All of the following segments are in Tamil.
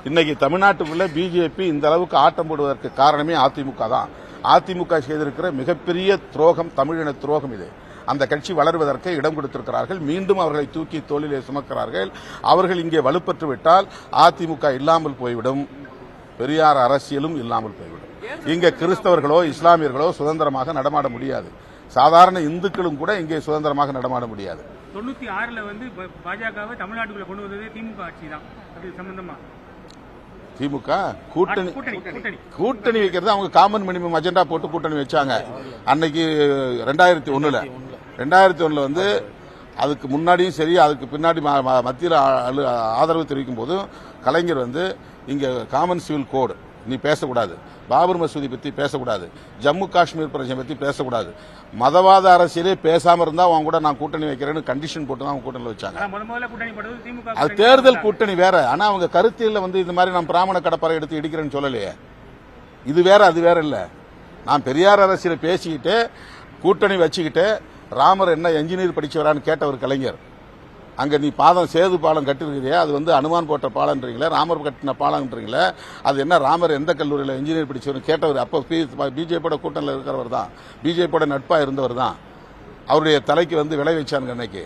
இன்னைக்கு தமிழ்நாட்டுக்குள்ள பிஜேபி இந்த அளவுக்கு ஆட்டம் போடுவதற்கு காரணமே அதிமுக தான். அதிமுக செய்திருக்கிற மிகப்பெரிய துரோகம், தமிழின துரோகம் இது. அந்த கட்சி வளர்வதற்கு இடம் கொடுத்திருக்கிறார்கள். மீண்டும் அவர்களை தூக்கி தோளிலே சுமக்கிறார்கள். அவர்கள் இங்கே வலுப்பெற்று விட்டால் அதிமுக இல்லாமல் போய்விடும், பெரியார் அரசியலும் இல்லாமல் போய்விடும். இங்கே கிறிஸ்தவர்களோ இஸ்லாமியர்களோ சுதந்திரமாக நடமாட முடியாது. சாதாரண இந்துக்களும் கூட இங்கே சுதந்திரமாக நடமாட முடியாது. 96ல வந்து பாஜகவை தமிழ்நாட்டுக்குள்ள கொண்டு வந்தது திமுக ஆட்சி தான். அது சம்பந்தமா திமுக கூட்டணி வைக்கிறது அவங்க காமன் மினிமம் அஜெண்டா போட்டு கூட்டணி வச்சாங்க. அன்னைக்கு 2001 வந்து அதுக்கு முன்னாடியும் சரி அதுக்கு பின்னாடி மத்தியில் ஆதரவு தெரிவிக்கும் போதும் கலைஞர் வந்து இங்க காமன் சிவில் கோடு நீ பேசக்கூடாது, பாபர் மசூதி பத்தி பேசக்கூடாது, ஜம்மு காஷ்மீர் பிரச்சனை பத்தி பேசக்கூடாது, மதவாத அரசியலே பேசாம இருந்தா அவங்க கூட நான் கூட்டணி வைக்கிறேன்னு கண்டிஷன் போட்டு தான் அவங்க கூட்டணி வச்சாங்க. அது தேர்தல் கூட்டணி வேற. ஆனா அவங்க கருத்தியல்ல வந்து இந்த மாதிரி நான் பிராமண கடப்பாறை எடுத்து இடிக்கிறேன்னு சொல்லலையே. இது வேற அது வேற இல்ல. நான் பெரியார் அரசியலை பேசிக்கிட்டு கூட்டணி வச்சுக்கிட்டு ராமர் என்ன என்ஜினியர் படிச்சவரான்னு கேட்டவர் கலைஞர். அங்க நீ பாதம் சேது பாலம் கட்டிருக்கிறீ, அது வந்து அனுமான் போட்ட பாலம்ன்றீங்களே, ராமர் கட்டின பாலம்ன்றீங்களே, அது என்ன ராமர் எந்த கல்லூரியில் என்ஜினியர் படிச்சவர் கேட்டவர். அப்போ பிஜேபியோட கூட்டணியில் இருக்கிறவர் தான், பிஜேபியோட நட்பா இருந்தவர் தான். அவருடைய தலைக்கு வந்து விளை வச்சாங்க அன்னைக்கு.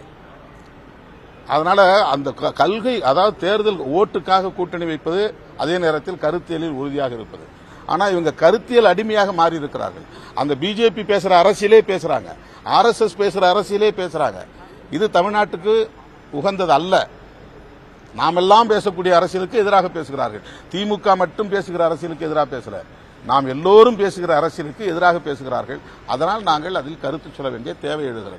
அதனால அந்த கல்கை, அதாவது தேர்தல் ஓட்டுக்காக கூட்டணி வைப்பது, அதே நேரத்தில் கருத்தியலில் உறுதியாக இருப்பது. ஆனா இவங்க கருத்தியல் அடிமையாக மாறி இருக்கிறார்கள். அந்த பிஜேபி பேசுற அரசியலே பேசுறாங்க, RSS பேசுற அரசியலே பேசுறாங்க. இது தமிழ்நாட்டுக்கு உகந்தது அல்ல. நாமெல்லாம் பேசக்கூடிய அரசியலுக்கு எதிராக பேசுகிறார்கள். திமுக மட்டும் பேசுகிற அரசியலுக்கு எதிராக பேசல, நாம் எல்லோரும் பேசுகிற அரசியலுக்கு எதிராக பேசுகிறார்கள். அதனால் நாங்கள் அதில் கருத்து சொல்ல வேண்டிய தேவை எழுகிறது.